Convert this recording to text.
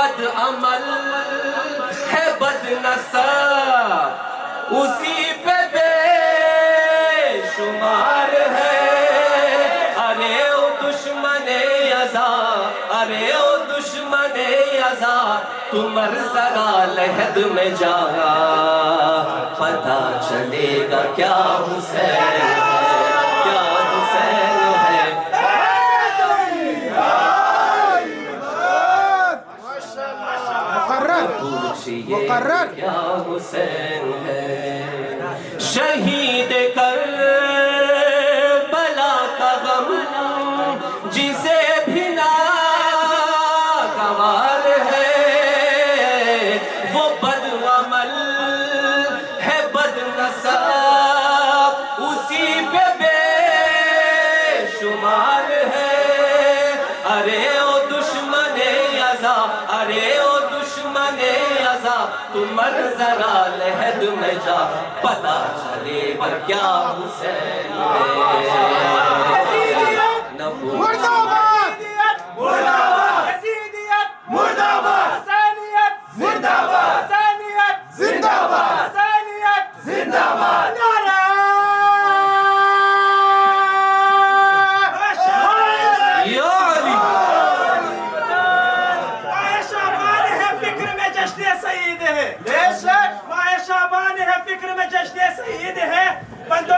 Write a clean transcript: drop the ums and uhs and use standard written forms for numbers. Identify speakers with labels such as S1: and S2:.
S1: بد عمل ہے بد نصب اسی پہ بے شمار ہے ارے او دشمن ازا ارے او دشمن ازا تو مر ذرا لحد میں جا پتہ چلے گا کیا حسین ہے کیا حسین ہے
S2: مقرر
S1: کیا حسین ہے شہید کربلا کا غم جسے بھی ناگوار ہے وہ بد عمل ہے بد نصب اسی پہ بے شمار ہے ارے او دشمن ازا ارے او دشمن ازا تو مر ذرا لحد میں جا پتہ چلے گا کیا حسین ہے
S2: مرد آباد مرد آباد
S3: یزیدیت
S2: مرد آباد
S3: حسینیت
S2: زندہ باد
S3: حسینیت
S2: زندہ باد
S3: حسینیت
S2: زندہ باد
S3: نعرہ
S1: یا علی
S3: ماہ شعبان ہے فکر میں جشن سعید ہے ماہ شعبان ہے فکر میں جشن سعید ہے بندوں